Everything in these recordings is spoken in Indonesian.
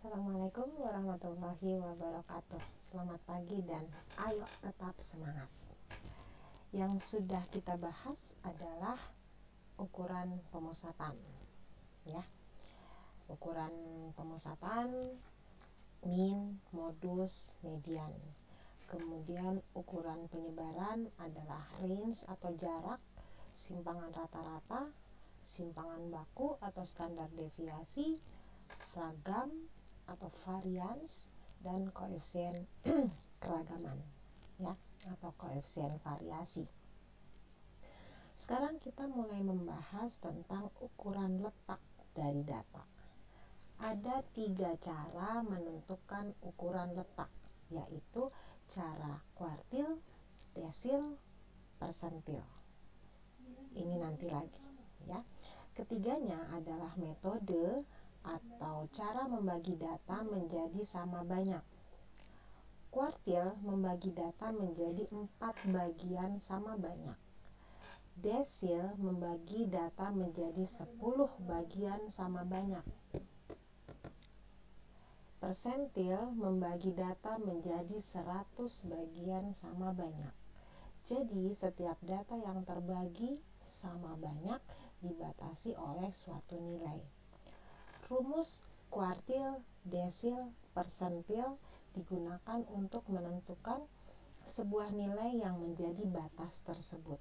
Assalamualaikum warahmatullahi wabarakatuh. Selamat pagi dan ayo tetap semangat. Yang sudah kita bahas adalah ukuran pemusatan, ya. Ukuran pemusatan, min, modus, median. Kemudian ukuran penyebaran adalah range atau jarak, simpangan rata-rata, simpangan baku atau standar deviasi, ragam atau varians, dan koefisien keragaman, ya, atau koefisien variasi. Sekarang kita mulai membahas tentang ukuran letak dari data. Ada 3 cara menentukan ukuran letak, yaitu cara kuartil, desil, persentil. Ini nanti lagi, ya. Ketiganya adalah metode atau cara membagi data menjadi sama banyak. Kuartil membagi data menjadi 4 bagian sama banyak. Desil membagi data menjadi 10 bagian sama banyak. Persentil membagi data menjadi 100 bagian sama banyak. Jadi setiap data yang terbagi sama banyak dibatasi oleh suatu nilai. Rumus kuartil, desil, persentil digunakan untuk menentukan sebuah nilai yang menjadi batas tersebut.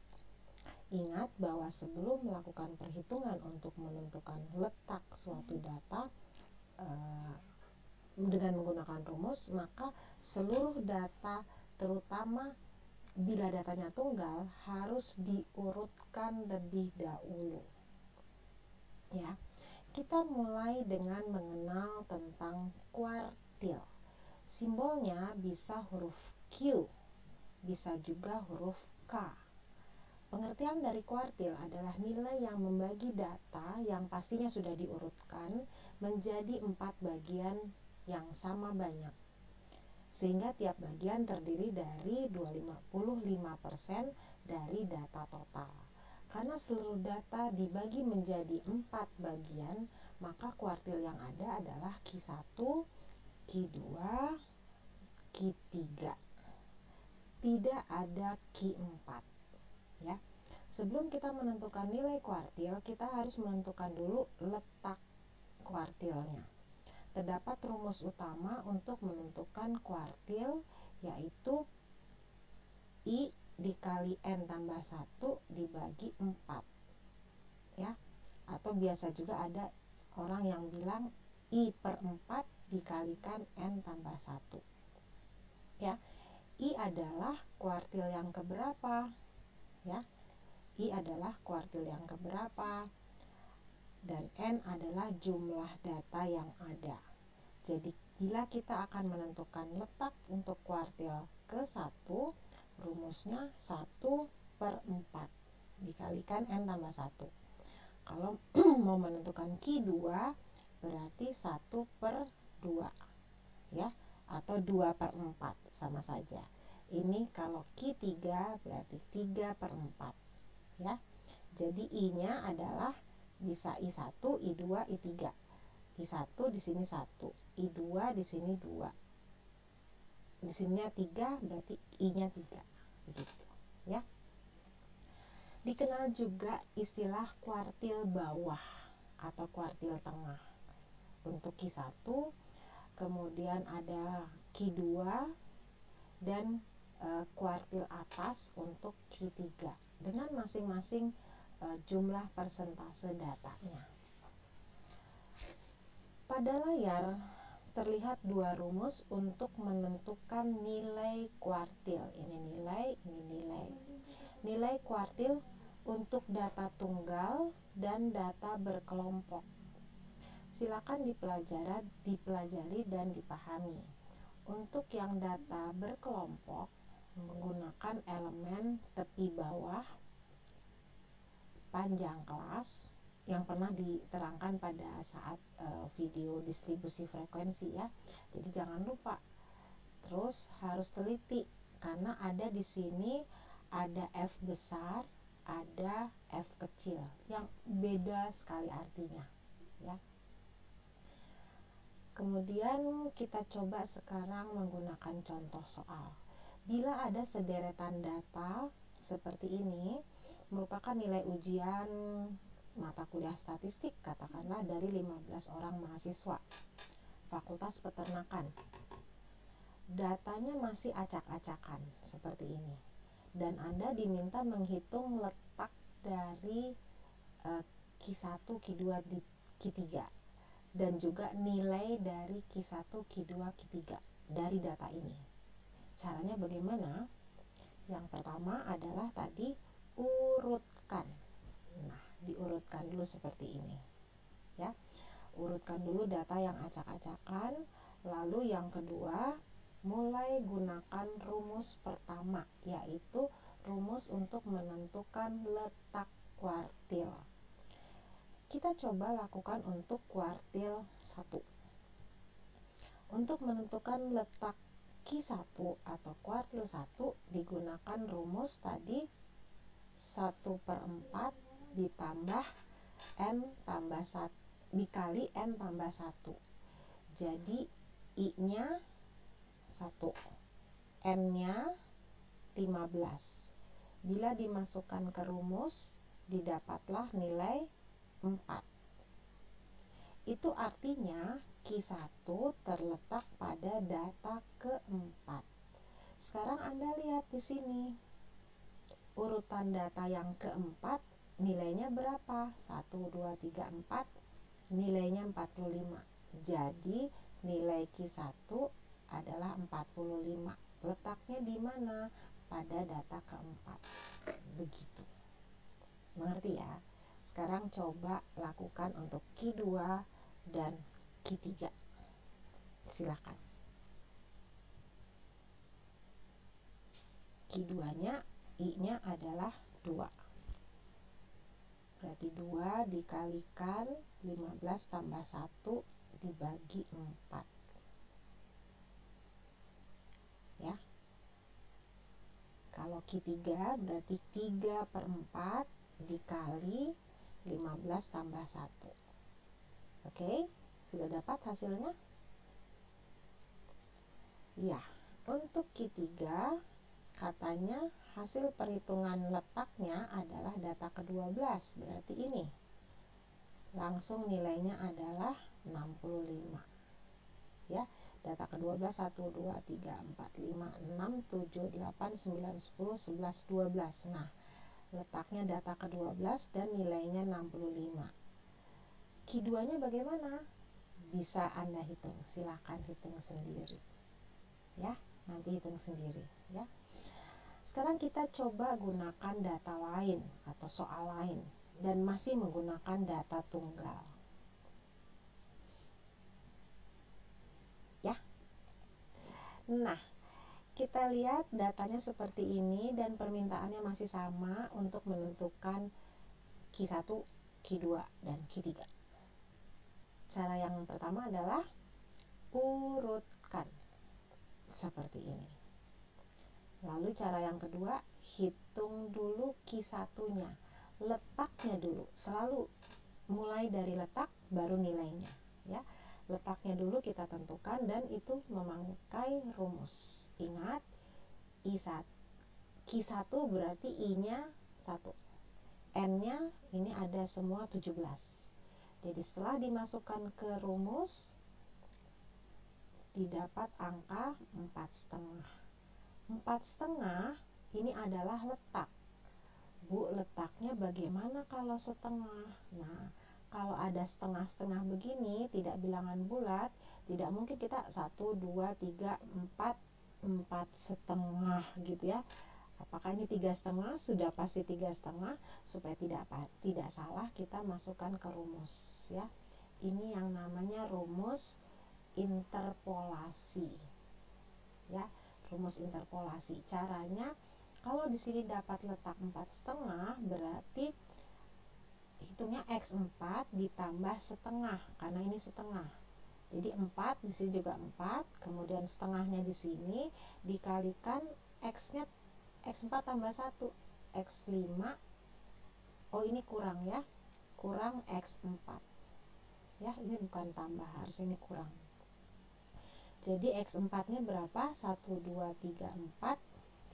Ingat bahwa sebelum melakukan perhitungan untuk menentukan letak suatu data dengan menggunakan rumus, maka seluruh data, terutama bila datanya tunggal, harus diurutkan lebih dahulu, ya. Kita mulai dengan mengenal tentang kuartil. Simbolnya bisa huruf Q, bisa juga huruf K. Pengertian dari kuartil adalah nilai yang membagi data yang pastinya sudah diurutkan menjadi 4 bagian yang sama banyak, sehingga tiap bagian terdiri dari 25% dari data total. Karena seluruh data dibagi menjadi 4 bagian, maka kuartil yang ada adalah Q1, Q2, Q3. Tidak ada Q4, ya. Sebelum kita menentukan nilai kuartil, kita harus menentukan dulu letak kuartilnya. Terdapat rumus utama untuk menentukan kuartil, yaitu I dikali N tambah 1 dibagi 4, ya. Atau biasa juga ada orang yang bilang I per 4 dikalikan N tambah 1, ya. I adalah kuartil yang keberapa, ya. I adalah kuartil yang keberapa, dan N adalah jumlah data yang ada. Jadi bila kita akan menentukan letak untuk kuartil ke-1, rumusnya 1 per 4 dikalikan N tambah 1. Kalau mau menentukan Q2 berarti 1 per 2, ya, atau 2 per 4 sama saja. Ini kalau Q3 berarti 3 per 4, ya. Jadi I-nya adalah bisa I1, I2, I3. I1 di sini 1, I2 di sini 2. Di sininya 3 berarti I-nya 3. Begitu, ya. Dikenal juga istilah kuartil bawah atau kuartil tengah untuk Q1, kemudian ada Q2 dan kuartil atas untuk Q3 dengan masing-masing jumlah persentase datanya. Pada layar terlihat 2 rumus untuk menentukan nilai kuartil. Ini nilai, ini nilai. Nilai kuartil untuk data tunggal dan data berkelompok. Silakan dipelajari dan dipahami. Untuk yang data berkelompok menggunakan elemen tepi bawah, panjang kelas yang pernah diterangkan pada saat video distribusi frekuensi, ya. Jadi jangan lupa. Terus harus teliti karena ada di sini ada F besar, ada F kecil yang beda sekali artinya, ya. Kemudian kita coba sekarang menggunakan contoh soal. Bila ada sederetan data seperti ini, merupakan nilai ujian mata kuliah statistik, katakanlah dari 15 orang mahasiswa Fakultas Peternakan. Datanya masih acak-acakan seperti ini. Dan Anda diminta menghitung letak dari Q1, Q2, Q3 dan juga nilai dari Q1, Q2, Q3 dari data ini. Caranya bagaimana? Yang pertama adalah tadi urutkan. Nah, diurutkan dulu seperti ini. Ya. Urutkan dulu data yang acak-acakan, lalu yang kedua mulai gunakan rumus pertama, yaitu rumus untuk menentukan letak kuartil. Kita coba lakukan untuk kuartil 1. Untuk menentukan letak Q1 atau kuartil 1 digunakan rumus tadi 1/4 ditambah N tambah 1 dikali N tambah 1. Jadi I-nya 1, N-nya 15. Bila dimasukkan ke rumus, didapatlah nilai 4. Itu artinya Q1 terletak pada data keempat. Sekarang Anda lihat di sini. Urutan data yang keempat nilainya berapa? 1, 2, 3, 4. Nilainya 45. Jadi nilai Q1 adalah 45. Letaknya di mana? Pada data keempat. Begitu. Mengerti ya? Sekarang coba lakukan untuk Q2 dan Q3. Silakan. Q2-nya I-nya adalah 2. Berarti 2 dikalikan 15 tambah 1 dibagi 4. Ya. Kalau Q3 berarti 3/4 dikali 15 tambah 1. Oke, sudah dapat hasilnya? Ya, untuk Q3 katanya hasil perhitungan letaknya adalah data ke-12, berarti ini. Langsung nilainya adalah 65. Ya, data ke-12 1 2 3 4 5 6 7 8 9 10 11 12. Nah, letaknya data ke-12 dan nilainya 65. Q2-nya bagaimana? Bisa Anda hitung, silakan hitung sendiri. Ya, nanti hitung sendiri, ya. Sekarang kita coba gunakan data lain atau soal lain dan masih menggunakan data tunggal. Ya. Nah, kita lihat datanya seperti ini dan permintaannya masih sama untuk menentukan Q1, Q2, dan Q3. Cara yang pertama adalah urutkan seperti ini. Lalu cara yang kedua, hitung dulu Q1-nya. Letaknya dulu. Selalu mulai dari letak baru nilainya, ya. Letaknya dulu kita tentukan dan itu memakai rumus. Ingat, Q1 berarti I-nya 1. N-nya ini ada semua 17. Jadi setelah dimasukkan ke rumus didapat angka 4,5. 4,5 ini adalah letak. Bu, letaknya bagaimana kalau setengah? Nah, kalau ada setengah-setengah begini, tidak bilangan bulat, tidak mungkin kita 1, 2, 3, 4, 4,5 gitu ya. Apakah ini 3,5? Sudah pasti 3,5. Supaya tidak salah, kita masukkan ke rumus, ya. Ini yang namanya rumus interpolasi, ya. Rumus interpolasi. Caranya, kalau di sini dapat letak 4,5 berarti hitungnya X4 ditambah setengah karena ini setengah. Jadi 4 di sini juga 4, kemudian setengahnya di sini dikalikan X-nya X4 tambah 1, X5. Oh, ini kurang ya. Kurang X4. Ya, ini bukan tambah, harus ini kurang. Jadi X4 nya berapa? 1, 2, 3, 4,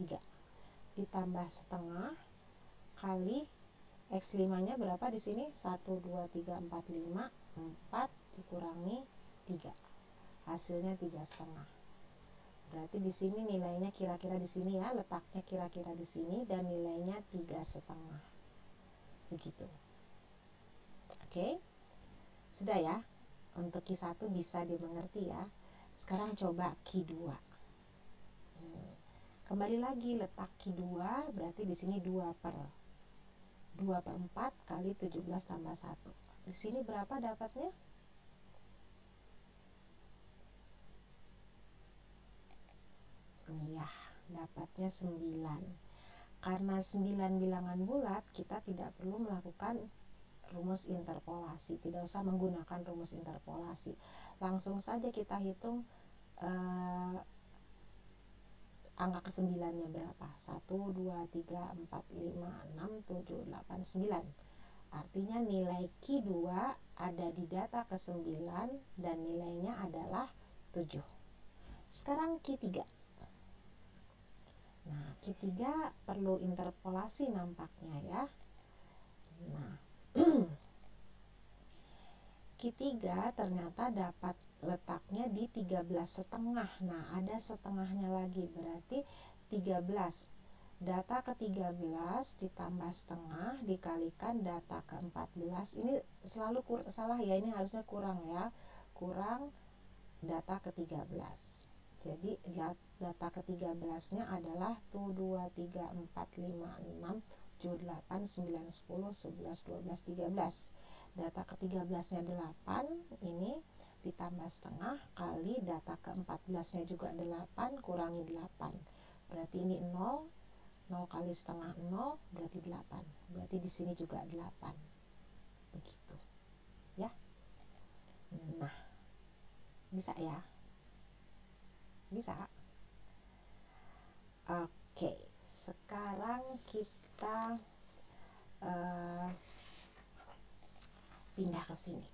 3 ditambah setengah kali X5 nya berapa di sini? 1, 2, 3, 4, 5, 4 dikurangi 3, hasilnya 3,5. Berarti di sini nilainya kira-kira di sini ya, letaknya kira-kira di sini dan nilainya 3,5. Begitu. Oke. Sudah ya. Untuk Q1 bisa dimengerti ya. Sekarang coba Q2. Kembali lagi letak Q2 berarti di sini 2 per 4 kali 17 tambah 1. Di sini berapa dapatnya? Iya, dapatnya 9. Karena 9 bilangan bulat, kita tidak perlu melakukan rumus interpolasi, tidak usah menggunakan rumus interpolasi. Langsung saja kita hitung angka ke-9-nya berapa. 1, 2, 3, 4, 5, 6, 7, 8, 9. Artinya nilai Q2 ada di data ke-9 dan nilainya adalah 7. Sekarang Q3. Nah, Q3 perlu interpolasi nampaknya ya. Nah, Q3 ternyata dapat letaknya di 13,5. Nah, ada setengahnya lagi, berarti 13. Data ke-13 ditambah setengah dikalikan data ke-14. Ini selalu salah ya, ini harusnya kurang ya. Kurang data ke-13. Jadi data ke-13-nya adalah 1, 2, 3, 4, 5, 6, 7, 8, 9, 10, 11, 12, 13. Data ke-13-nya 8, ini ditambah setengah kali data ke-14-nya juga 8 kurangi 8. Berarti ini 0, 0 kali setengah 0 berarti 8. Berarti di sini juga 8. Begitu. Ya. Nah, bisa ya? Bisa. Oke, sekarang kita pindah ke sini.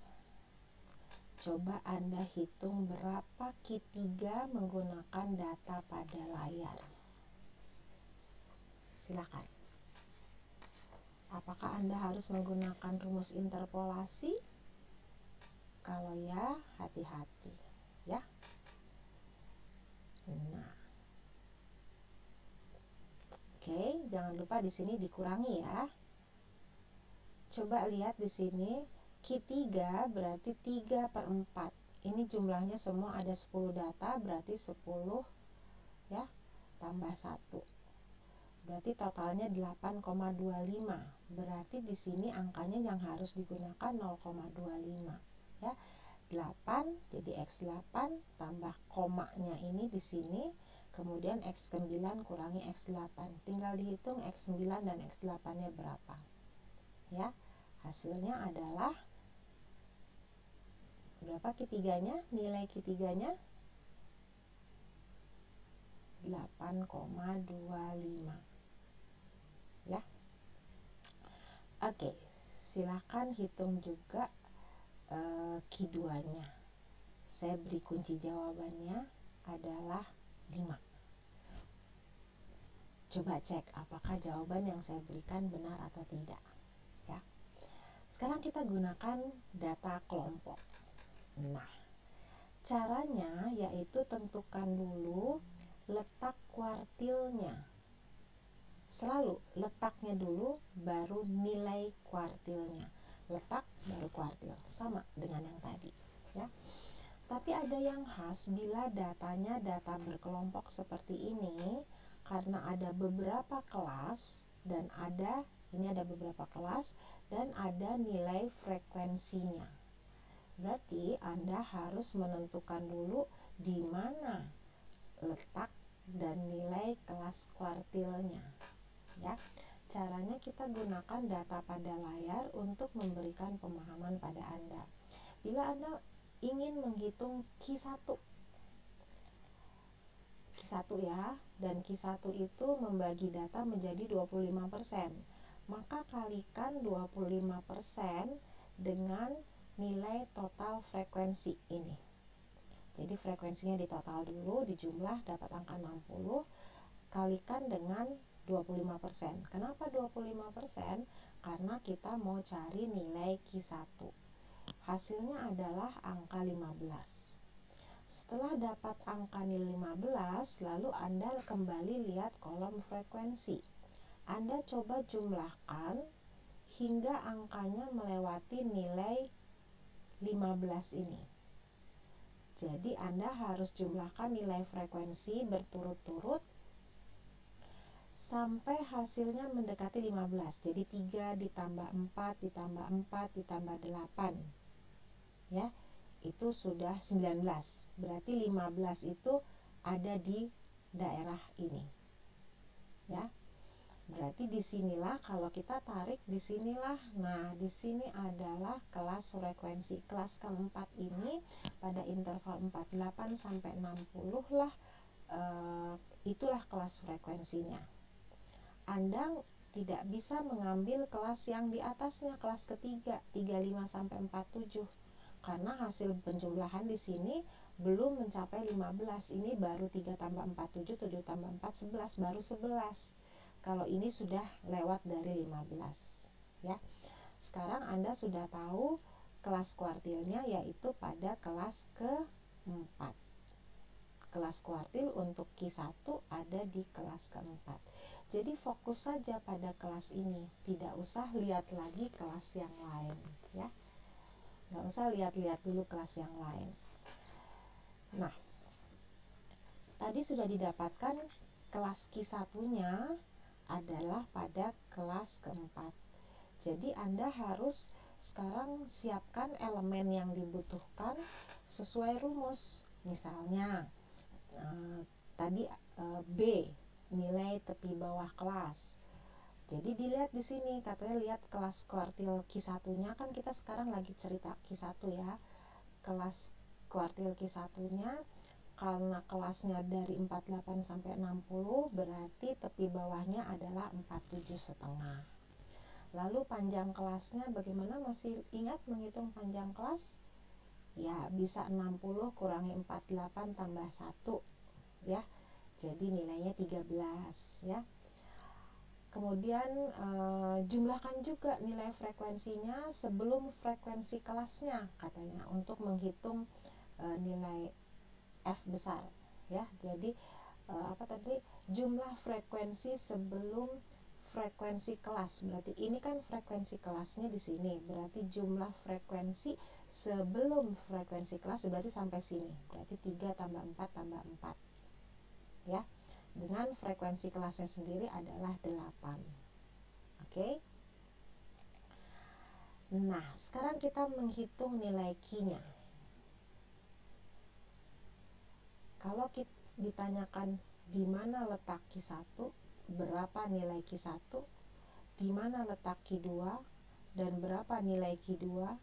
Coba Anda hitung berapa Q3 menggunakan data pada layar. Silakan. Apakah Anda harus menggunakan rumus interpolasi? Kalau ya, hati-hati ya. Nah, oke, jangan lupa di sini dikurangi ya. Coba lihat di sini Q3 berarti 3 per 4. Ini jumlahnya semua ada 10 data, berarti 10 ya, tambah 1. Berarti totalnya 8,25. Berarti di sini angkanya yang harus digunakan 0,25 ya. 8 jadi X8 tambah komanya ini di sini, kemudian X9 kurangi X8. Tinggal dihitung X9 dan X8-nya berapa. Ya. Hasilnya adalah berapa Q3-nya? Nilai Q3-nya 8,25. Ya. Oke, silakan hitung juga Q2-nya. Saya beri kunci jawabannya adalah 5. Coba cek apakah jawaban yang saya berikan benar atau tidak ya. Sekarang kita gunakan data kelompok. Nah, caranya yaitu tentukan dulu letak kuartilnya. Selalu letaknya dulu baru nilai kuartilnya. Letak baru kuartil, sama dengan yang tadi ya. Tapi ada yang khas bila datanya data berkelompok seperti ini, karena ada beberapa kelas dan ada beberapa kelas dan ada nilai frekuensinya. Berarti Anda harus menentukan dulu di mana letak dan nilai kelas kuartilnya ya. Caranya kita gunakan data pada layar untuk memberikan pemahaman pada Anda. Bila Anda ingin menghitung Q1 ya, dan Q1 itu membagi data menjadi 25%, maka kalikan 25% dengan nilai total frekuensi ini. Jadi frekuensinya ditotal dulu, dijumlah dapat angka 60, kalikan dengan 25%. Kenapa 25%? Karena kita mau cari nilai Q1. Hasilnya adalah angka 15. Setelah dapat angka nilai 15, lalu Anda kembali lihat kolom frekuensi. Anda coba jumlahkan hingga angkanya melewati nilai 15 ini. Jadi Anda harus jumlahkan nilai frekuensi berturut-turut sampai hasilnya mendekati 15. Jadi 3 ditambah 4 ditambah 4 ditambah 8. Ya, itu sudah 19. Berarti 15 itu ada di daerah ini. Ya. Berarti disinilah kalau kita tarik disinilah, nah di sini adalah kelas frekuensi kelas keempat ini pada interval 48 sampai 60 lah, itulah kelas frekuensinya. Anda tidak bisa mengambil kelas yang di atasnya, kelas ketiga 35 sampai 47, karena hasil penjumlahan di sini belum mencapai 15. Ini baru 3 tambah 4 7, 7 tambah 4 11, baru 11. Kalau ini sudah lewat dari 15, ya. Sekarang Anda sudah tahu kelas kuartilnya, yaitu pada kelas keempat. Kelas kuartil untuk Q1 ada di kelas keempat. Jadi fokus saja pada kelas ini, tidak usah lihat lagi kelas yang lain, ya. Nggak usah lihat-lihat dulu kelas yang lain. Nah, tadi sudah didapatkan kelas Q1-nya adalah pada kelas keempat. Jadi Anda harus sekarang siapkan elemen yang dibutuhkan sesuai rumus. Misalnya tadi B, nilai tepi bawah kelas. Jadi dilihat di sini, katanya lihat kelas kuartil Q1-nya, kan kita sekarang lagi cerita Q1 ya. Kelas kuartil Q1-nya karena kelasnya dari 48 sampai 60, berarti tepi bawahnya adalah 47,5. Lalu panjang kelasnya bagaimana? Masih ingat menghitung panjang kelas? Ya, bisa 60 kurangi 48 tambah 1, ya. Jadi nilainya 13, ya. Kemudian jumlahkan juga nilai frekuensinya sebelum frekuensi kelasnya, katanya, untuk menghitung nilai F besar, ya. Jadi jumlah frekuensi sebelum frekuensi kelas. Berarti ini kan frekuensi kelasnya di sini, berarti jumlah frekuensi sebelum frekuensi kelas berarti sampai sini, berarti 3 tambah 4 tambah 4, ya. Dengan frekuensi kelasnya sendiri adalah 8. Oke. Nah, sekarang kita menghitung nilai Q-nya. Kalau kita ditanyakan di mana letak Q1, berapa nilai Q1, di mana letak Q2, dan berapa nilai Q2,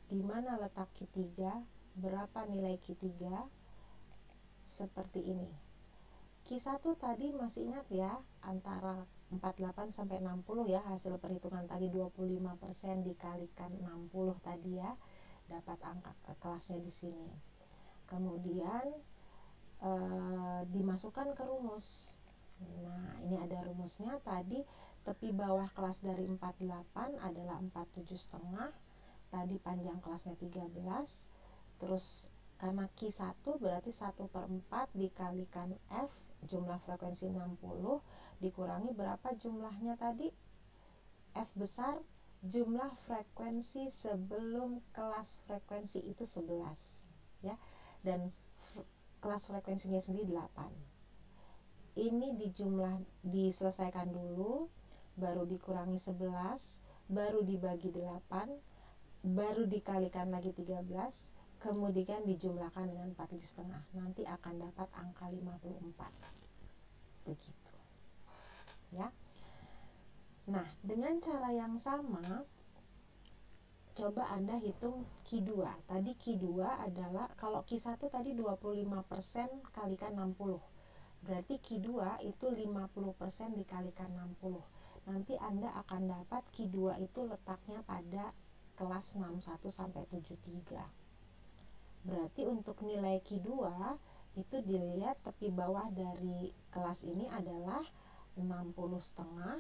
di mana letak Q3, berapa nilai Q3, seperti ini. Q1 tadi masih ingat ya, antara 48 sampai 60 ya, hasil perhitungan tadi 25% dikalikan 60 tadi ya, dapat angka kelasnya di sini. Kemudian dimasukkan ke rumus. Nah, ini ada rumusnya. Tadi tepi bawah kelas dari 48 adalah 47,5. Tadi panjang kelasnya 13. Terus karena Q1 berarti 1/4 dikalikan F, jumlah frekuensi 60, dikurangi berapa jumlahnya tadi? F besar, jumlah frekuensi sebelum kelas frekuensi itu 11, ya. Dan kelas frekuensinya sendiri 8. Ini diselesaikan dulu, baru dikurangi 11, baru dibagi 8, baru dikalikan lagi 13, kemudian dijumlahkan dengan 47,5. Nanti akan dapat angka 54. Begitu. Ya. Nah, dengan cara yang sama coba Anda hitung Q2. Tadi Q2 adalah, kalau Q1 tadi 25% kalikan 60. Berarti Q2 itu 50% dikalikan 60. Nanti Anda akan dapat Q2 itu letaknya pada kelas 61 sampai 73. Berarti untuk nilai Q2 itu dilihat tepi bawah dari kelas ini adalah 60,5,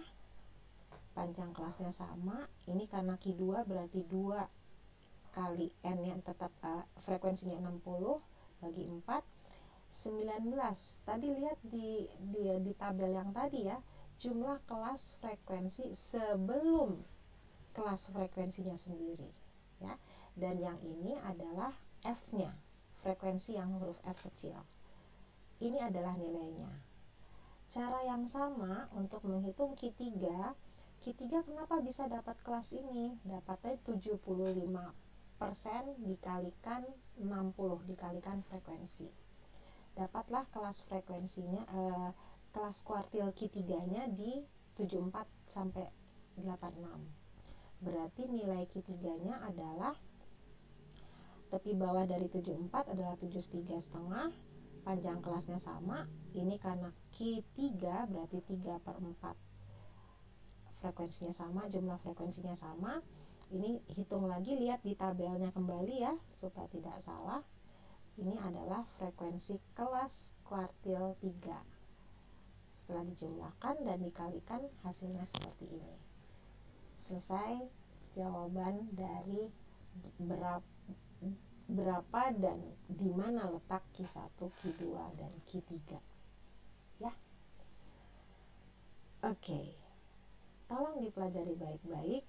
panjang kelasnya sama. Ini karena Q2 berarti 2 kali N yang tetap frekuensinya 60 bagi 4, 19. Tadi lihat di tabel yang tadi ya, jumlah kelas frekuensi sebelum kelas frekuensinya sendiri ya. Dan yang ini adalah F-nya, frekuensi yang huruf F kecil. Ini adalah nilainya. Cara yang sama untuk menghitung Q3 kenapa bisa dapat kelas ini? Dapatnya 75% dikalikan 60 dikalikan frekuensi. Dapatlah kelas frekuensinya, kelas kuartil Q3-nya di 74 sampai 86. Berarti nilai Q3-nya adalah tepi bawah dari 74 adalah 73,5, panjang kelasnya sama. Ini karena Q3 berarti 3/4 frekuensinya sama, jumlah frekuensinya sama. Ini hitung lagi, lihat di tabelnya kembali ya supaya tidak salah. Ini adalah frekuensi kelas kuartil 3. Setelah dijumlahkan dan dikalikan hasilnya seperti ini. Selesai jawaban dari berapa dan di mana letak Q1, Q2 dan Q3 ya. Oke. Tolong dipelajari baik-baik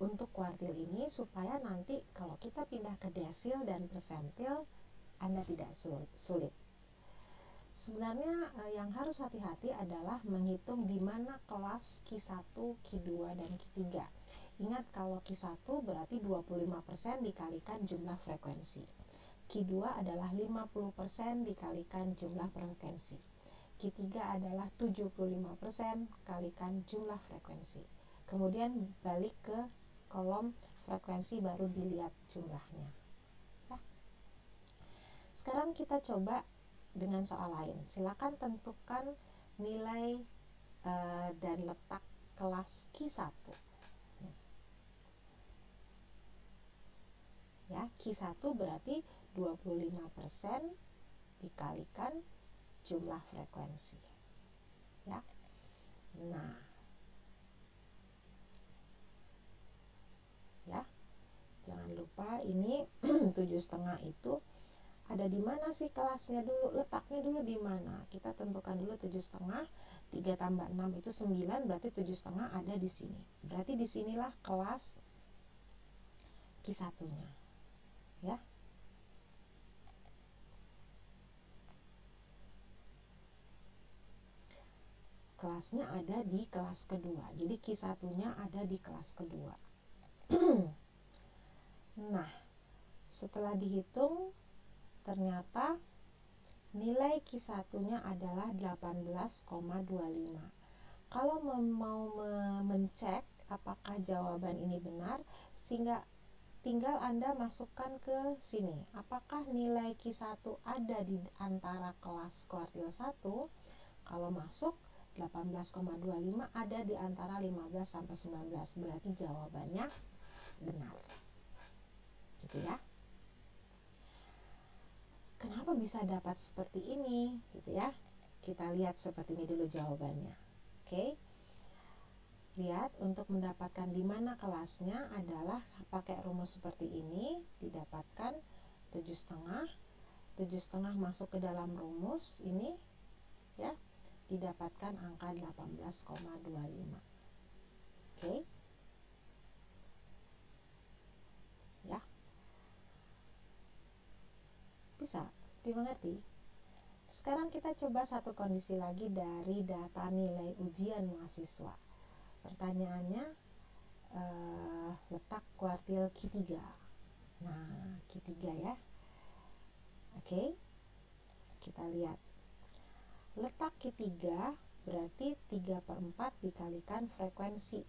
untuk kuartil ini supaya nanti kalau kita pindah ke desil dan persentil Anda tidak sulit. Sebenarnya yang harus hati-hati adalah menghitung di mana kelas Q1, Q2 dan Q3. Ingat kalau Q1 berarti 25% dikalikan jumlah frekuensi. Q2 adalah 50% dikalikan jumlah frekuensi. Q3 adalah 75% kalikan jumlah frekuensi. Kemudian balik ke kolom frekuensi baru dilihat jumlahnya. Ya. Sekarang kita coba dengan soal lain. Silakan tentukan nilai dan letak kelas Q1. Ya, Q1 berarti 25% dikalikan jumlah frekuensi. Ya. Nah. Ya. Jangan lupa ini 7,5 itu ada di mana sih kelasnya dulu, letaknya dulu di mana. Kita tentukan dulu 7,5, 3 tambah 6 itu 9, berarti 7,5 ada di sini. Berarti disinilah kelas Q1-nya. Ya. Kelasnya ada di kelas kedua. Jadi Q1-nya ada di kelas kedua. Nah, setelah dihitung ternyata nilai Q1-nya adalah 18,25. Kalau mau mencek apakah jawaban ini benar, sehingga tinggal Anda masukkan ke sini. Apakah nilai Q1 ada di antara kelas kuartil 1? Kalau masuk 18,25 ada di antara 15 sampai 19. Berarti jawabannya benar. Gitu ya. Kenapa bisa dapat seperti ini? Gitu ya. Kita lihat seperti ini dulu jawabannya. Oke. Lihat, untuk mendapatkan di mana kelasnya adalah pakai rumus seperti ini, didapatkan 7,5. 7,5 masuk ke dalam rumus ini ya, didapatkan angka 18,25. Oke. Ya. Bisa dimengerti? Sekarang kita coba satu kondisi lagi dari data nilai ujian mahasiswa. Pertanyaannya letak kuartil Q3. Nah, Q3 ya. Oke. Kita lihat. Letak Q3 berarti 3/4 dikalikan frekuensi.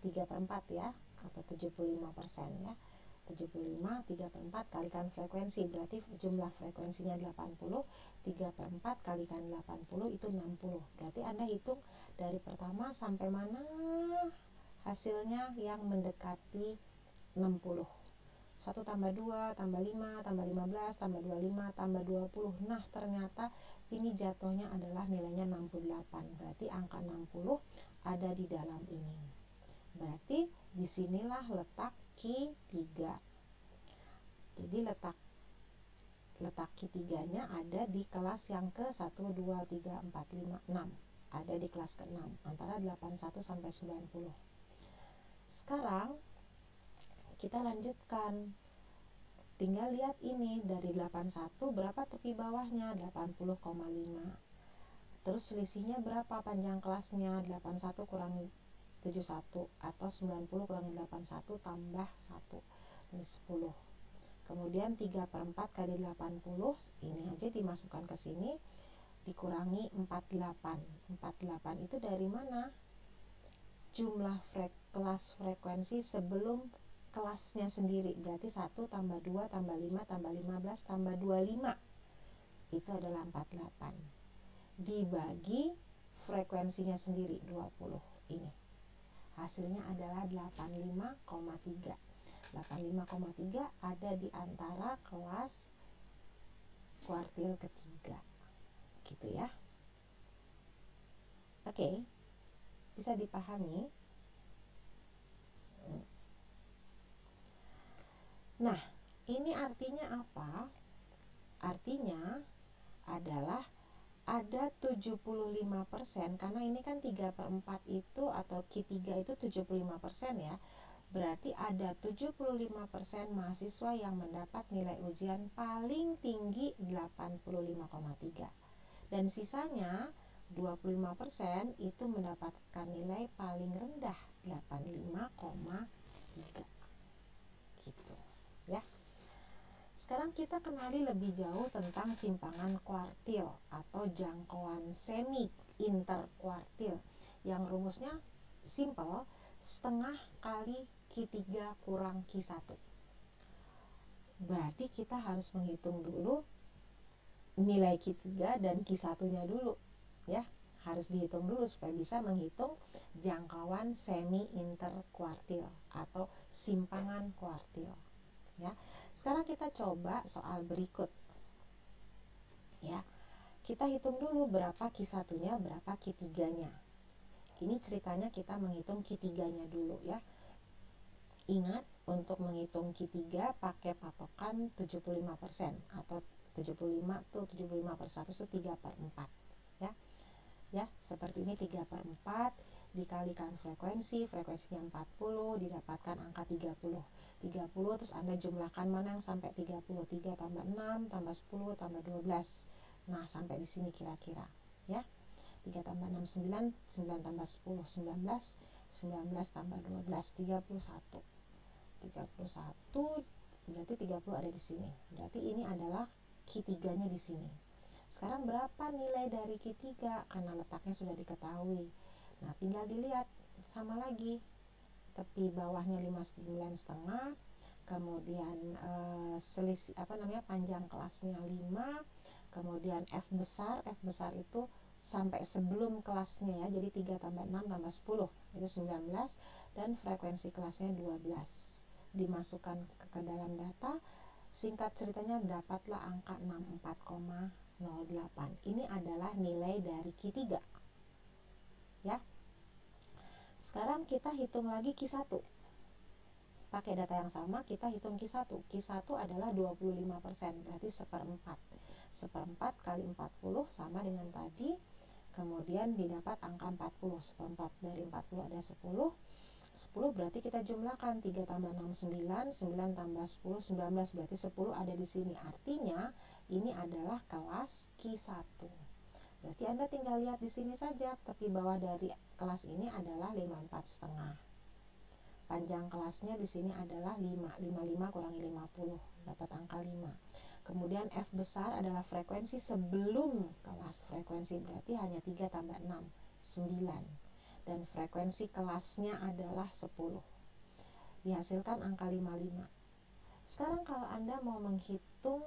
3/4 ya, atau 75% ya. 75, 3/4 kalikan frekuensi, berarti jumlah frekuensinya 80, 3/4 kalikan 80 itu 60. Berarti Anda hitung dari pertama sampai mana hasilnya yang mendekati 60 1 tambah 2 tambah 5 tambah 15 tambah 25 tambah 20. Nah ternyata ini jatuhnya adalah nilainya 68. Berarti angka 60 ada di dalam ini. Berarti disinilah letak Q3. Jadi letak Q3 nya ada di kelas yang ke 1, 2, 3, 4, 5, 6. Ada di kelas ke-6 antara 81 sampai 90. Sekarang kita lanjutkan. Tinggal lihat ini dari 81 berapa tepi bawahnya, 80,5. Terus selisihnya berapa panjang kelasnya, 81 kurangi 71 atau 90 kurangi 81 tambah 1. Ini 10. Kemudian 3/4 kali 80, ini aja dimasukkan ke sini, dikurangi 48. 48 itu dari mana? Jumlah kelas frekuensi sebelum kelasnya sendiri. Berarti 1 tambah 2 tambah 5 tambah 15 tambah 25. Itu adalah 48. Dibagi frekuensinya sendiri 20 ini. Hasilnya adalah 85,3. 85,3 ada di antara kelas kuartil ketiga. Gitu ya. Oke. Bisa dipahami? Nah, ini artinya apa? Artinya adalah ada 75%, karena ini kan 3/4 itu atau Q3 itu 75% ya. Berarti ada 75% mahasiswa yang mendapat nilai ujian paling tinggi 85,3. Dan sisanya 25% itu mendapatkan nilai paling rendah 85,3. Gitu ya. Sekarang kita kenali lebih jauh tentang simpangan kuartil atau jangkauan semi interkuartil yang rumusnya simple, setengah kali Q3 kurang Q1. Berarti kita harus menghitung dulu nilai Q3 dan Q1-nya dulu ya. Harus dihitung dulu supaya bisa menghitung jangkauan semi interkuartil atau simpangan kuartil ya. Sekarang kita coba soal berikut ya. Kita hitung dulu berapa Q1-nya, berapa Q3-nya. Ini ceritanya kita menghitung Q3-nya dulu ya. Ingat, untuk menghitung Q3 pakai patokan 75% atau 75 tuh 75/100 itu 3/4 ya. Ya, seperti ini 3/4 dikalikan frekuensinya 40 didapatkan angka 30. 30 terus Anda jumlahkan mana yang sampai 30. 3 tambah 6 tambah 10 tambah 12. Nah, sampai di sini kira-kira ya. 3 tambah 6 9, 9 tambah 10 19, 19 tambah 12 31. 31 berarti 30 ada di sini. Berarti ini adalah Q3-nya di sini. Sekarang berapa nilai dari Q3? Karena letaknya sudah diketahui. Nah, tinggal dilihat sama lagi. Tepi bawahnya 59,5, kemudian selisih panjang kelasnya 5, kemudian F besar itu sampai sebelum kelasnya ya. Jadi 3 tambah 6 tambah 10 itu 19 dan frekuensi kelasnya 12. Dimasukkan ke dalam data, singkat ceritanya dapatlah angka 64,08. Ini adalah nilai dari Q3 ya. Sekarang kita hitung lagi Q1. Pakai data yang sama kita hitung Q1. Q1 adalah 25%, berarti 1/4. 1/4 kali 40 sama dengan tadi. Kemudian didapat angka 40. 1/4 dari 40 ada 10. 10 berarti kita jumlahkan 3 tambah 6 9, 9 tambah 10 19, berarti 10 ada di sini. Artinya ini adalah kelas Q1. Berarti Anda tinggal lihat di sini saja, tepi bawah dari kelas ini adalah 54,5. Panjang kelasnya di sini adalah 5. 55 kurangi 50 dapat angka 5. Kemudian F besar adalah frekuensi sebelum kelas. Frekuensi berarti hanya 3 tambah 6 9. Dan frekuensi kelasnya adalah 10. Dihasilkan angka 55. Sekarang kalau Anda mau menghitung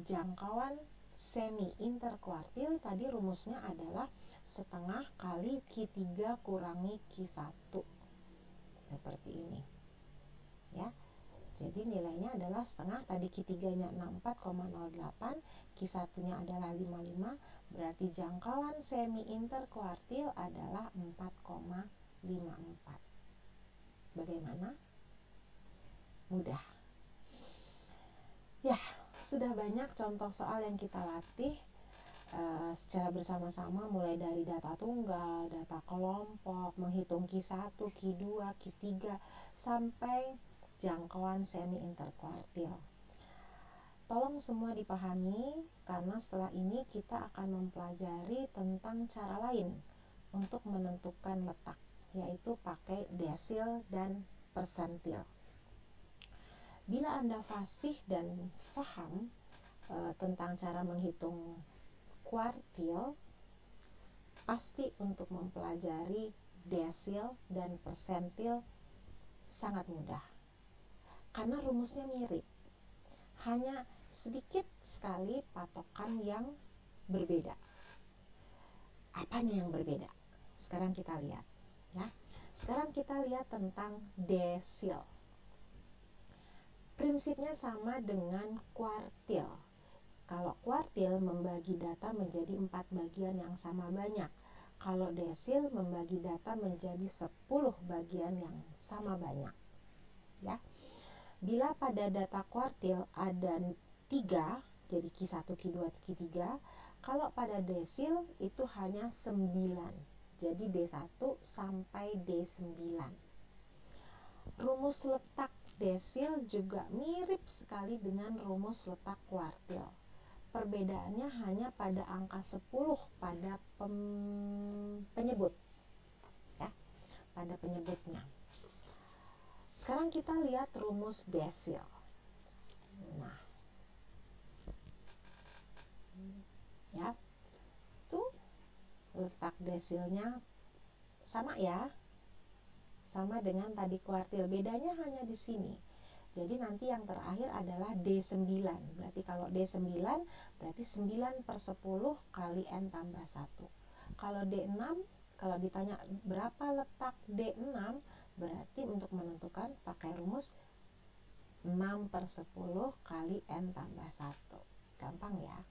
jangkauan semi interkuartil, tadi rumusnya adalah setengah kali Q3 kurangi Q1. Seperti ini ya. Jadi nilainya adalah setengah, tadi Q3-nya 64,08, Q1-nya adalah 55, berarti jangkauan semi interkuartil adalah 4,54. Bagaimana? Mudah. Ya, sudah banyak contoh soal yang kita latih secara bersama-sama, mulai dari data tunggal, data kelompok, menghitung Q1, Q2, Q3, sampai jangkauan semi interkuartil. Tolong semua dipahami, karena setelah ini kita akan mempelajari tentang cara lain untuk menentukan letak, yaitu pakai desil dan persentil. Bila Anda fasih dan paham tentang cara menghitung kuartil, pasti untuk mempelajari desil dan persentil sangat mudah, karena rumusnya mirip, hanya sedikit sekali patokan yang berbeda. Apanya yang berbeda? Sekarang kita lihat ya. Sekarang kita lihat tentang desil. Prinsipnya sama dengan kuartil. Kalau kuartil membagi data menjadi 4 bagian yang sama banyak. Kalau desil membagi data menjadi 10 bagian yang sama banyak. Ya. Bila pada data kuartil ada 3, jadi Q1, Q2, Q3, kalau pada desil itu hanya 9. Jadi D1 sampai D9. Rumus letak desil juga mirip sekali dengan rumus letak kuartil. Perbedaannya hanya pada angka 10 pada penyebut. Ya, pada penyebutnya. Sekarang kita lihat rumus desil. Nah, ya, tuh letak desilnya sama ya, sama dengan tadi kuartil. Bedanya hanya di sini. Jadi nanti yang terakhir adalah D9. Berarti kalau D9 berarti 9/10 kali N tambah 1. Kalau D6, kalau ditanya berapa letak D6, berarti untuk menentukan pakai rumus 6/10 kali N tambah 1. Gampang ya.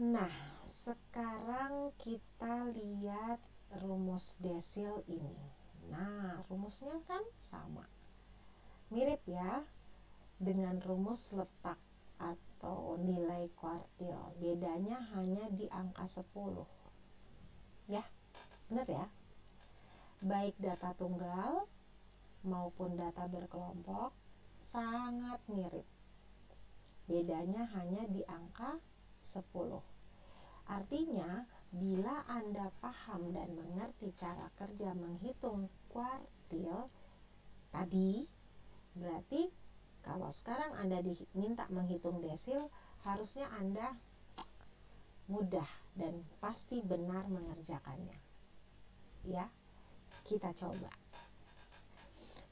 Nah, sekarang kita lihat rumus desil ini. Nah, rumusnya kan sama, mirip ya dengan rumus letak atau nilai kuartil. Bedanya hanya di angka 10. Ya, benar ya? Baik data tunggal maupun data berkelompok sangat mirip. Bedanya hanya di angka 10. Artinya, bila Anda paham dan mengerti cara kerja menghitung kuartil tadi, berarti kalau sekarang Anda diminta menghitung desil, harusnya Anda mudah dan pasti benar mengerjakannya. Ya, kita coba.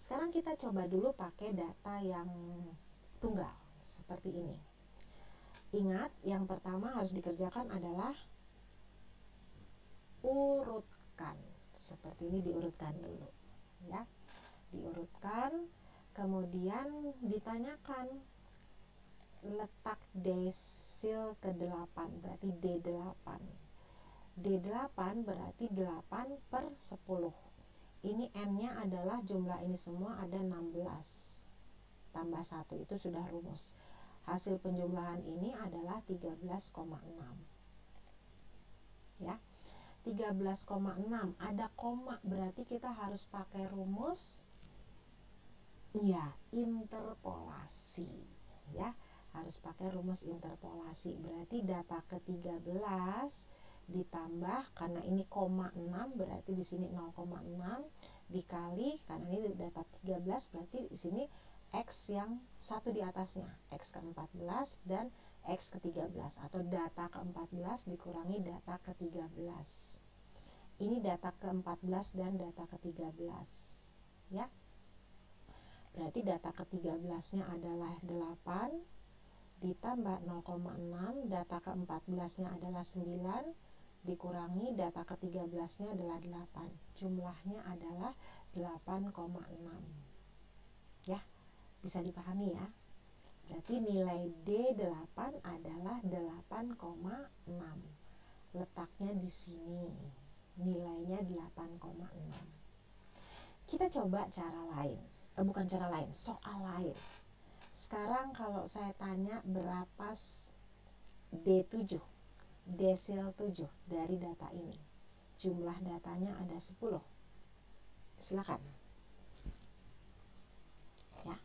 Sekarang kita coba dulu pakai data yang tunggal seperti ini. Ingat, yang pertama harus dikerjakan adalah urutkan. Seperti ini, diurutkan dulu ya. Diurutkan, kemudian ditanyakan letak desil ke-8, berarti D8. D8 berarti 8/10. Ini N-nya adalah jumlah ini semua ada 16. Tambah 1 itu sudah rumus. Hasil penjumlahan ini adalah 13,6. Ya. 13,6 ada koma, berarti kita harus pakai rumus ya, interpolasi. Ya, harus pakai rumus interpolasi. Berarti data ke-13 ditambah, karena ini koma 6 berarti di sini 0,6 dikali, karena ini data 13 berarti di sini X yang satu di atasnya, X ke-14 dan X ke-13, atau data ke-14 dikurangi data ke-13. Ini data ke-14 dan data ke-13 ya. Berarti data ke-13 nya adalah 8 ditambah 0,6, data ke-14 nya adalah 9 dikurangi data ke-13 nya adalah 8. Jumlahnya adalah 8,6 ya. Bisa dipahami ya. Berarti nilai D8 adalah 8,6. Letaknya di sini. Nilainya 8,6. Kita coba cara lain. Bukan cara lain, soal lain. Sekarang kalau saya tanya berapa D7, desil 7 dari data ini. Jumlah datanya ada 10. Silakan. Ya,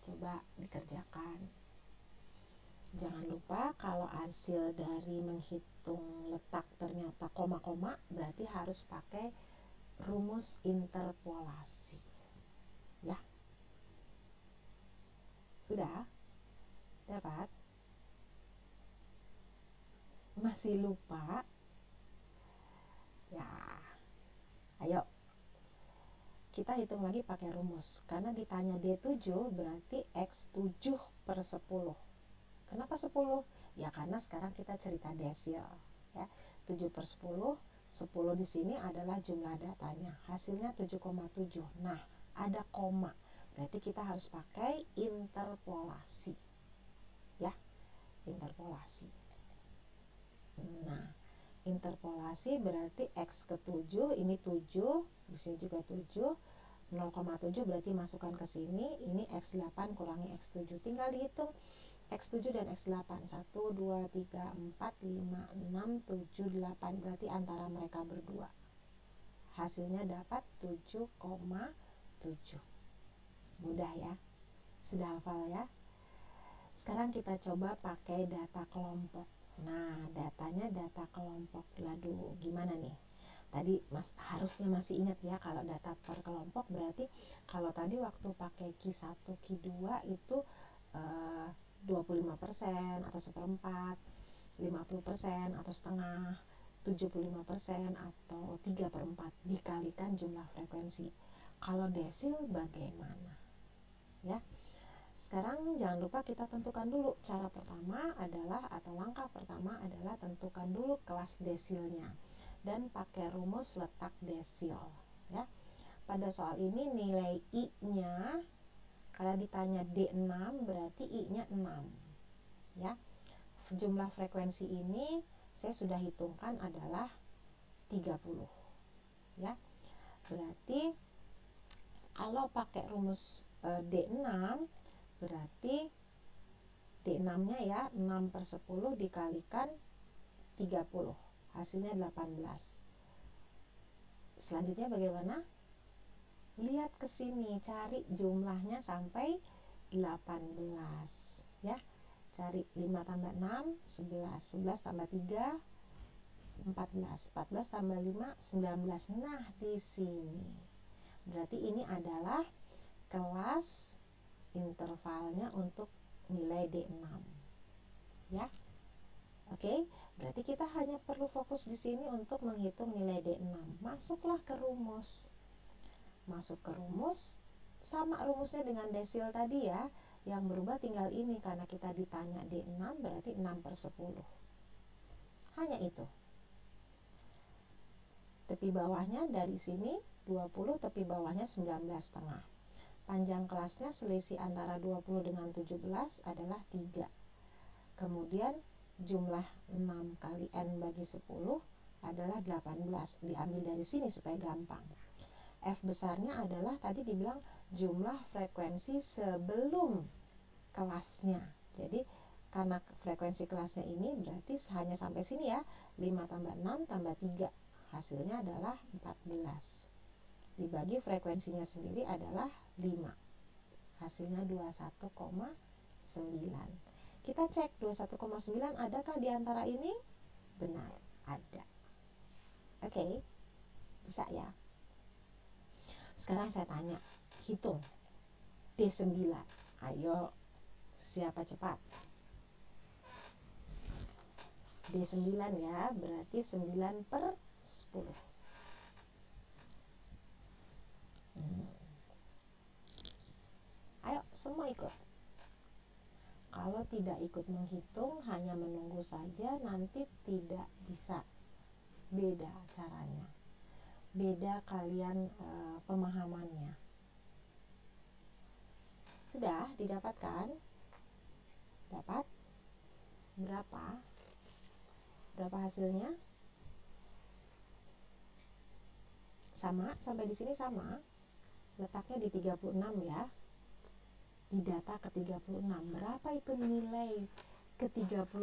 coba dikerjakan. Jangan lupa kalau hasil dari menghitung letak ternyata koma-koma, berarti harus pakai rumus interpolasi. Ya. Udah? Dapat? Masih lupa? Ya. Ayo. Kita hitung lagi pakai rumus. Karena ditanya D7 berarti X7 per 10. Kenapa 10? Ya karena sekarang kita cerita desil. Ya. 7 per 10. 10 di sini adalah jumlah datanya. Hasilnya 7,7. Nah, ada koma. Berarti kita harus pakai interpolasi. Ya. Interpolasi. Nah, interpolasi berarti X ke 7, ini 7, di sini juga 7, 0,7 berarti masukkan ke sini, ini X8 kurangi X7, tinggal dihitung X7 dan X8, 1, 2, 3, 4, 5, 6, 7, 8, berarti antara mereka berdua hasilnya dapat 7,7. Mudah ya, sudah hafal ya. Sekarang kita coba pakai data kelompok. Nah, datanya data kelompok. Lalu gimana nih? Tadi harusnya masih ingat ya, kalau data per kelompok berarti kalau tadi waktu pakai Q1, Q2 itu 25% atau seperempat, 50% atau setengah, 75% atau 3/4 dikalikan jumlah frekuensi. Kalau desil bagaimana? Ya. Sekarang jangan lupa kita tentukan dulu. Cara pertama adalah, atau langkah pertama adalah tentukan dulu kelas desilnya dan pakai rumus letak desil ya. Pada soal ini nilai I-nya kalau ditanya D6 berarti I-nya 6 ya. Jumlah frekuensi ini saya sudah hitungkan adalah 30 ya. Berarti kalau pakai rumus D6 berarti D6-nya ya 6 per 10 dikalikan 30, hasilnya 18. Selanjutnya bagaimana? Lihat ke sini, cari jumlahnya sampai 18 ya. Cari 5 tambah 6 11, 11 tambah 3 14, 14 tambah 5 19. Nah, di sini berarti ini adalah kelas intervalnya untuk nilai D6 ya. Oke, berarti kita hanya perlu fokus di sini untuk menghitung nilai D6. Masuklah ke rumus. Masuk ke rumus, sama rumusnya dengan desil tadi ya. Yang berubah tinggal ini, karena kita ditanya D6 berarti 6 per 10. Hanya itu. Tepi bawahnya dari sini 20, tepi bawahnya 19,5. Panjang kelasnya selisih antara 20 dengan 17 adalah 3. Kemudian jumlah 6 kali N bagi 10 adalah 18. Diambil dari sini supaya gampang. F besarnya adalah tadi dibilang jumlah frekuensi sebelum kelasnya. Jadi karena frekuensi kelasnya ini berarti hanya sampai sini ya. 5 tambah 6 tambah 3. Hasilnya adalah 14. Dibagi frekuensinya sendiri adalah 5. Hasilnya 21,9. Kita cek 21,9 adakah di antara ini? Benar, ada. Oke, bisa ya. Sekarang saya tanya, hitung D9. Ayo, siapa cepat? D9 ya, berarti 9 per 10. Ayo, semua ikut. Kalau tidak ikut menghitung, hanya menunggu saja, nanti tidak bisa. Beda caranya. Beda kalian pemahamannya. Sudah didapatkan? Dapat? Berapa? Berapa hasilnya? Sama, sampai di sini sama. Letaknya di 36 ya. Di data ke-36. Berapa itu nilai ke-36?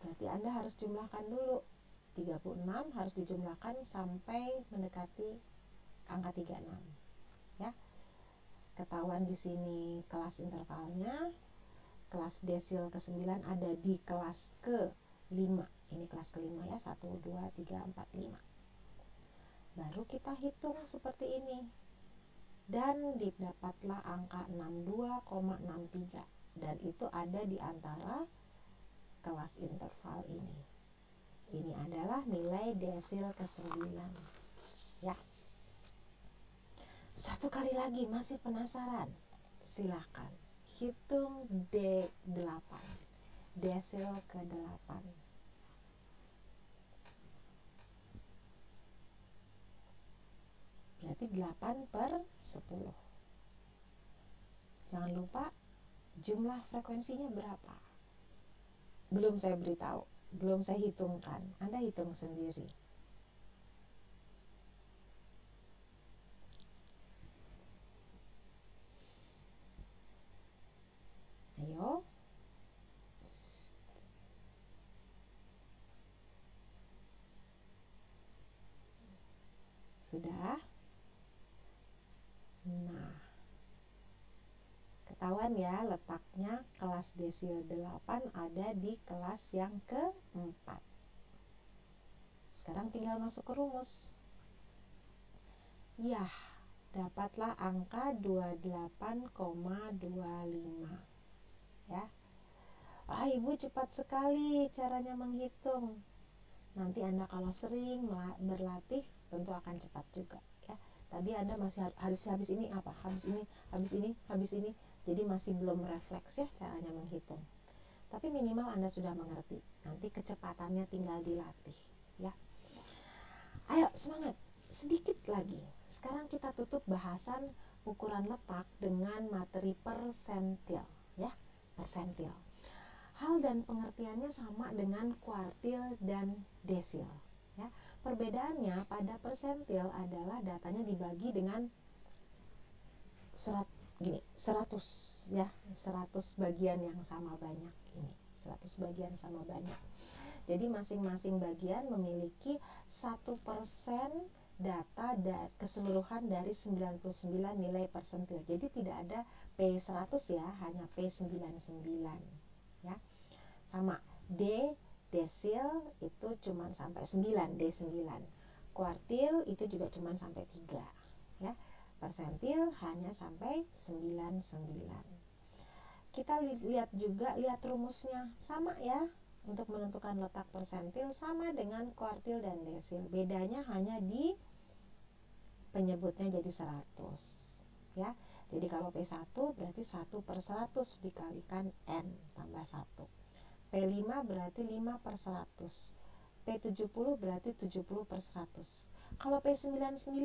Berarti Anda harus jumlahkan dulu. 36 harus dijumlahkan sampai mendekati angka 36. Ya. Ketahuan di sini kelas intervalnya. Kelas desil ke-9 ada di kelas ke-5. Ini kelas ke-5 ya. 1, 2, 3, 4, 5. Baru kita hitung seperti ini. Dan didapatlah angka 62,63. Dan itu ada di antara kelas interval ini. Ini adalah nilai desil ke-9. Ya. Satu kali lagi, masih penasaran? Silakan hitung D8. Desil ke-8. Berarti 8/10. Jangan lupa jumlah frekuensinya berapa. Belum saya beritahu, belum saya hitungkan. Anda hitung sendiri. Ayo. Sudah? Nah, ketahuan ya letaknya kelas desil 8 ada di kelas yang ke-4. Sekarang tinggal masuk ke rumus. Ya, dapatlah angka 28,25. Ya. Ibu cepat sekali caranya menghitung. Nanti Anda kalau sering berlatih tentu akan cepat juga ya. Tadi Anda masih habis ini apa? Habis ini. Jadi masih belum refleks ya caranya menghitung. Tapi minimal Anda sudah mengerti. Nanti kecepatannya tinggal dilatih ya. Ayo semangat. Sedikit lagi. Sekarang kita tutup bahasan ukuran letak dengan materi persentil ya. Persentil. Hal dan pengertiannya sama dengan kuartil dan desil ya. Perbedaannya pada persentil adalah datanya dibagi dengan 100 ya, 100 bagian yang sama banyak ini. 100 bagian sama banyak. Jadi masing-masing bagian memiliki 1% data keseluruhan dari 99 nilai persentil. Jadi tidak ada P100 ya, hanya P99 ya. Sama desil itu cuma sampai 9, D9. Kuartil itu juga cuma sampai 3 ya. Persentil hanya sampai 99. Kita lihat rumusnya sama ya. Untuk menentukan letak persentil sama dengan kuartil dan desil. Bedanya hanya di penyebutnya jadi 100 ya. Jadi kalau P1 berarti 1/100 dikalikan N tambah 1. P5 berarti 5/100. P70 berarti 70/100. Kalau P99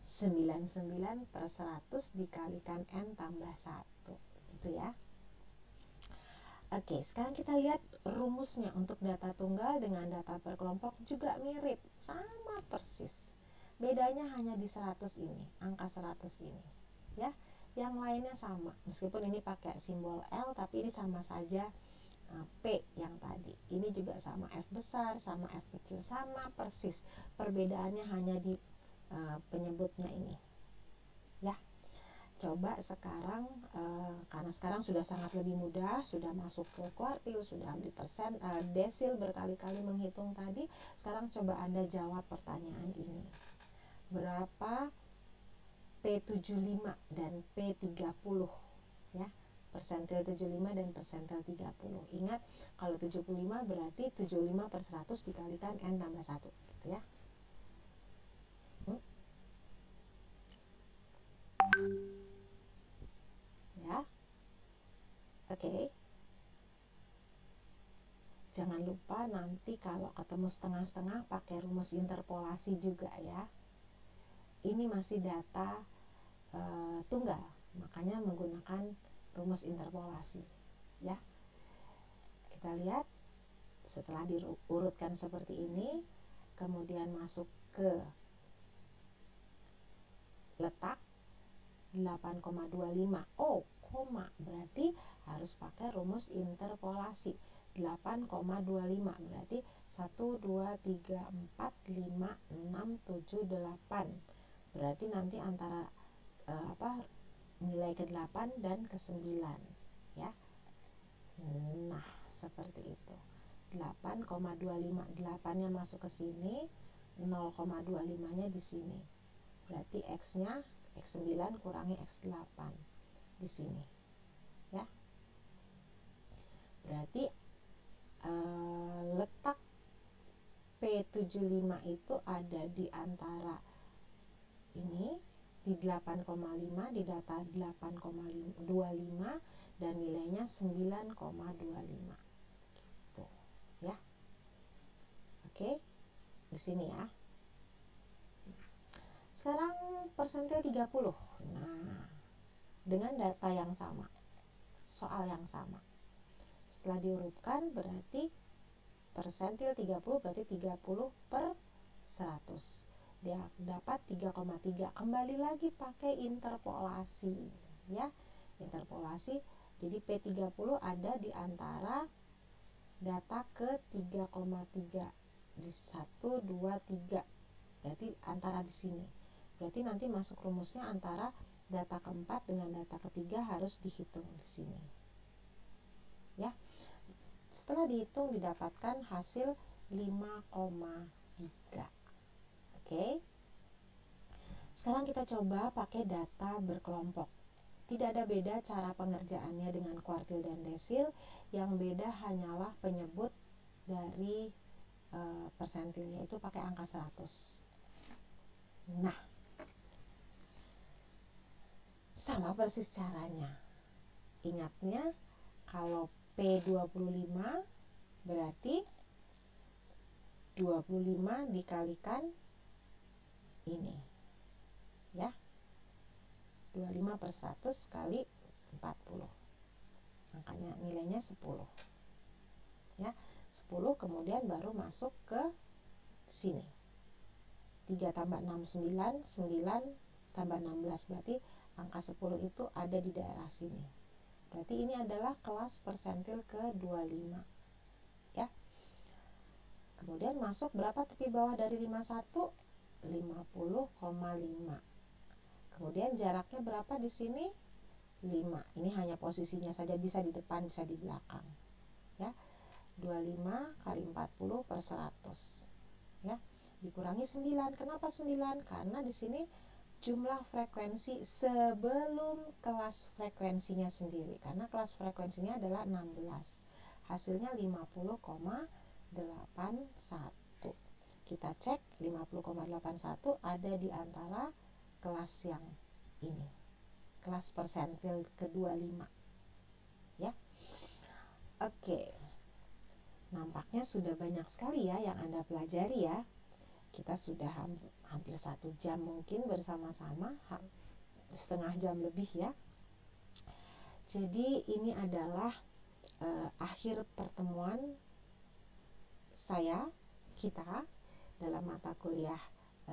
99/100 dikalikan N tambah 1 gitu ya. Oke, sekarang kita lihat rumusnya untuk data tunggal dengan data per kelompok juga mirip, sama persis. Bedanya hanya di 100 ini, angka 100 ini ya. Yang lainnya sama, meskipun ini pakai simbol L tapi ini sama saja P yang tadi. Ini juga sama F besar, sama F kecil, sama persis. Perbedaannya hanya di penyebutnya ini ya. Coba sekarang karena sekarang sudah sangat lebih mudah, sudah masuk ke kuartil, sudah ambil desil berkali-kali menghitung tadi. Sekarang coba Anda jawab pertanyaan ini. Berapa P75 dan P30 ya? Persentil 75 dan persentil 30. Ingat, kalau 75 berarti 75/100 dikalikan N tambah 1 gitu ya. Ya. Oke. Jangan lupa nanti kalau ketemu setengah-setengah pakai rumus interpolasi juga ya. Ini masih data tunggal, makanya menggunakan rumus interpolasi ya. Kita lihat setelah diurutkan seperti ini, kemudian masuk ke letak 8,25. Oh, koma, berarti harus pakai rumus interpolasi. 8,25 berarti 1, 2, 3, 4, 5, 6, 7, 8. Berarti nanti antara nilai ke-8 dan ke-9 ya. Nah, seperti itu. 8,25, 8-nya masuk ke sini, 0,25-nya di sini. Berarti X-nya X9 kurangi X8 di sini. Ya. Berarti letak P75 itu ada di antara ini di 8,5, di data 8,25 dan nilainya 9,25 gitu ya. Oke, di sini ya. Sekarang persentil 30. Nah, dengan data yang sama, soal yang sama. Setelah diurutkan berarti persentil 30 berarti 30 per 100. Dia dapat 3,3. Kembali lagi pakai interpolasi ya. Interpolasi. Jadi P30 ada di antara data ke 3,3 di 1, 2, 3. Berarti antara di sini. Berarti nanti masuk rumusnya antara data keempat dengan data ketiga harus dihitung di sini. Ya. Setelah dihitung didapatkan hasil 5,3. Oke. Sekarang kita coba pakai data berkelompok. Tidak ada beda cara pengerjaannya dengan kuartil dan desil. Yang beda hanyalah penyebut dari persentilnya itu pakai angka 100. Nah, sama persis caranya. Ingatnya kalau P25 berarti 25 dikalikan ini ya, 25 per 100 kali 40, angkanya nilainya 10 ya. 10 kemudian baru masuk ke sini, 3 tambah 6 9, 9 tambah 16 berarti angka 10 itu ada di daerah sini. Berarti ini adalah kelas persentil ke-25 ya. Kemudian masuk berapa tepi bawah dari 51? 50,5. Kemudian jaraknya berapa di sini? 5. Ini hanya posisinya saja, bisa di depan, bisa di belakang. Ya. 25 kali 40 per 100. Ya. Dikurangi 9. Kenapa 9? Karena di sini jumlah frekuensi sebelum kelas frekuensinya sendiri. Karena kelas frekuensinya adalah 16. Hasilnya 50,81. Kita cek 50,81 ada di antara kelas yang ini, kelas persentil ke-25 ya. Oke, nampaknya sudah banyak sekali ya yang Anda pelajari ya. Kita sudah hampir 1 jam mungkin bersama-sama, setengah jam lebih ya. Jadi ini adalah akhir pertemuan kita dalam mata kuliah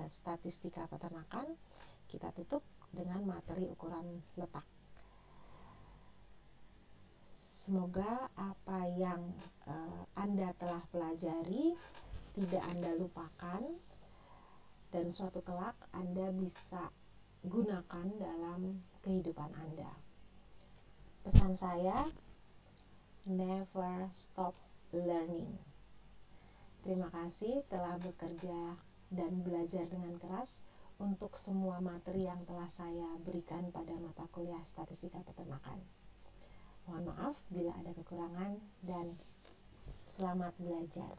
statistika peternakan. Kita tutup dengan materi ukuran letak. Semoga apa yang Anda telah pelajari tidak Anda lupakan dan suatu kelak Anda bisa gunakan dalam kehidupan Anda. Pesan saya, never stop learning. Terima kasih telah bekerja dan belajar dengan keras untuk semua materi yang telah saya berikan pada mata kuliah statistika peternakan. Mohon maaf bila ada kekurangan dan selamat belajar.